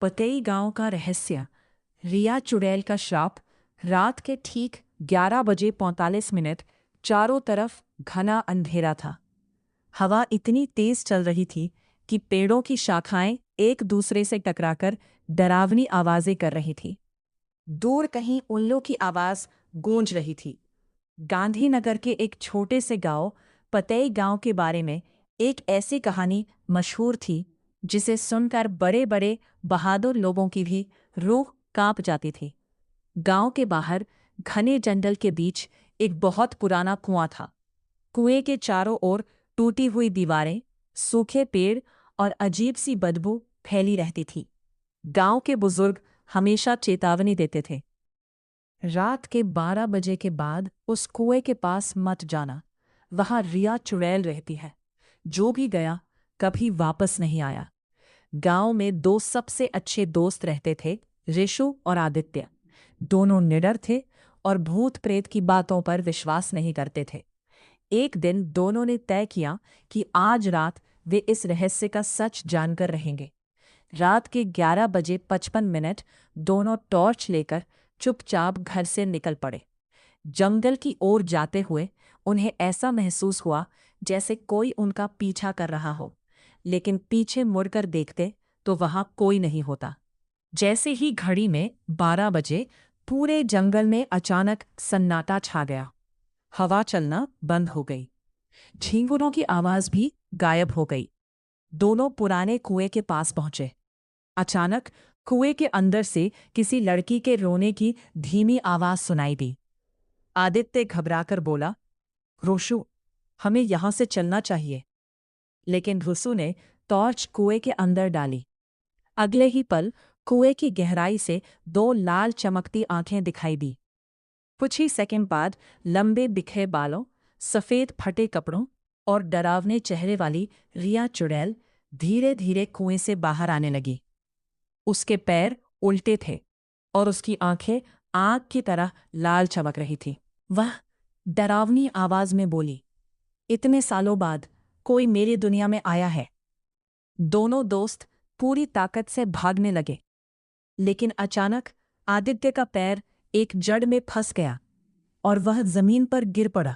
पतेई गांव का रहस्य। रिया चुड़ैल का श्राप। रात के ठीक 11 बजे 45 मिनट। चारों तरफ घना अंधेरा था। हवा इतनी तेज चल रही थी कि पेड़ों की शाखाएं एक दूसरे से टकराकर डरावनी आवाजें कर रही थी। दूर कहीं उल्लू की आवाज गूंज रही थी। गांधीनगर के एक छोटे से गांव पतेई गांव के बारे में एक ऐसी कहानी मशहूर थी जिसे सुनकर बड़े बड़े बहादुर लोगों की भी रूह कांप जाती थी। गांव के बाहर घने जंगल के बीच एक बहुत पुराना कुआं था। कुएं के चारों ओर टूटी हुई दीवारें, सूखे पेड़ और अजीब सी बदबू फैली रहती थी। गांव के बुजुर्ग हमेशा चेतावनी देते थे, रात के 12 बजे के बाद उस कुएं के पास मत जाना, वहां रिया चुड़ैल रहती है। जो भी गया कभी वापस नहीं आया। गांव में दो सबसे अच्छे दोस्त रहते थे, ऋषु और आदित्य। दोनों निडर थे और भूत प्रेत की बातों पर विश्वास नहीं करते थे। एक दिन दोनों ने तय किया कि आज रात वे इस रहस्य का सच जानकर रहेंगे। रात के 11 बजे 55 मिनट दोनों टॉर्च लेकर चुपचाप घर से निकल पड़े। जंगल की ओर जाते हुए उन्हें ऐसा महसूस हुआ जैसे कोई उनका पीछा कर रहा हो, लेकिन पीछे मुड़कर देखते तो वहां कोई नहीं होता। जैसे ही घड़ी में 12 बजे पूरे जंगल में अचानक सन्नाटा छा गया। हवा चलना बंद हो गई। झींगुरों की आवाज भी गायब हो गई। दोनों पुराने कुएं के पास पहुंचे। अचानक कुएं के अंदर से किसी लड़की के रोने की धीमी आवाज सुनाई दी। आदित्य घबराकर बोला, रोशु, हमें यहां से चलना चाहिए। लेकिन रुसु ने टॉर्च कुएं के अंदर डाली। अगले ही पल कुएं की गहराई से दो लाल चमकती आंखें दिखाई दी। कुछ ही सेकंड बाद लंबे बिखरे बालों, सफेद फटे कपड़ों और डरावने चेहरे वाली रिया चुड़ैल धीरे धीरे कुएं से बाहर आने लगी। उसके पैर उल्टे थे और उसकी आंखें आग की तरह लाल चमक रही थी। वह डरावनी आवाज में बोली, इतने सालों बाद कोई मेरी दुनिया में आया है। दोनों दोस्त पूरी ताकत से भागने लगे, लेकिन अचानक आदित्य का पैर एक जड़ में फंस गया और वह जमीन पर गिर पड़ा।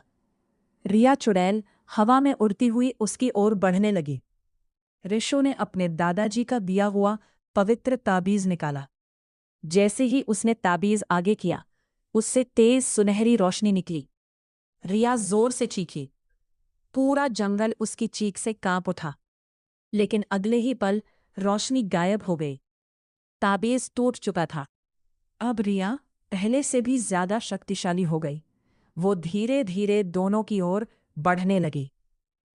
रिया चुड़ैल हवा में उड़ती हुई उसकी ओर बढ़ने लगी। ऋषु ने अपने दादाजी का दिया हुआ पवित्र ताबीज निकाला। जैसे ही उसने ताबीज आगे किया, उससे तेज सुनहरी रोशनी निकली। रिया जोर से चीखी। पूरा जंगल उसकी चीख से कांप उठा, लेकिन अगले ही पल रोशनी गायब हो गई। ताबीज टूट चुका था। अब रिया पहले से भी ज्यादा शक्तिशाली हो गई। वो धीरे धीरे दोनों की ओर बढ़ने लगी।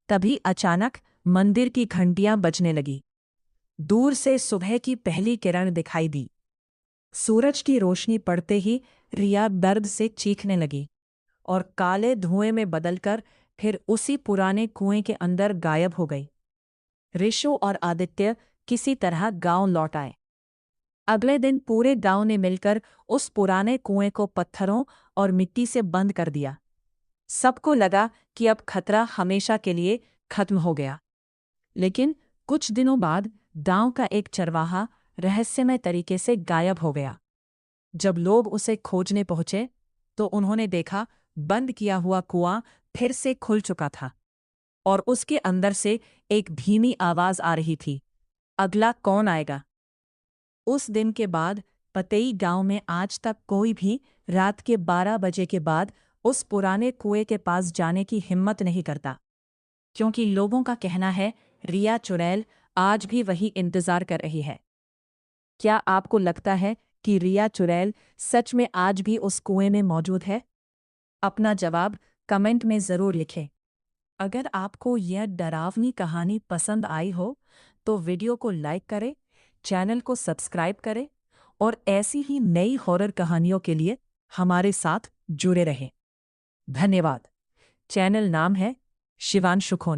तभी अचानक मंदिर की घंटियां बजने लगी। दूर से सुबह की पहली किरण दिखाई दी। सूरज की रोशनी पड़ते ही रिया दर्द से चीखने लगी और काले धुएं में बदलकर फिर उसी पुराने कुएं के अंदर गायब हो गई। ऋषु और आदित्य किसी तरह गांव लौट आए। अगले दिन पूरे गांव ने मिलकर उस पुराने कुएं को पत्थरों और मिट्टी से बंद कर दिया। सबको लगा कि अब खतरा हमेशा के लिए खत्म हो गया। लेकिन कुछ दिनों बाद गांव का एक चरवाहा रहस्यमय तरीके से गायब हो गया। जब लोग उसे खोजने पहुंचे तो उन्होंने देखा बंद किया हुआ कुआं फिर से खुल चुका था और उसके अंदर से एक धीमी आवाज आ रही थी, अगला कौन आएगा? उस दिन के बाद पतेई गांव में आज तक कोई भी रात के 12 बजे के बाद उस पुराने कुएं के पास जाने की हिम्मत नहीं करता, क्योंकि लोगों का कहना है रिया चुड़ैल आज भी वही इंतजार कर रही है। क्या आपको लगता है कि रिया चुड़ैल सच में आज भी उस कुएं में मौजूद है? अपना जवाब कमेंट में ज़रूर लिखें। अगर आपको यह डरावनी कहानी पसंद आई हो तो वीडियो को लाइक करें, चैनल को सब्सक्राइब करें और ऐसी ही नई हॉरर कहानियों के लिए हमारे साथ जुड़े रहें। धन्यवाद। चैनल नाम है शिवांशु खोनी।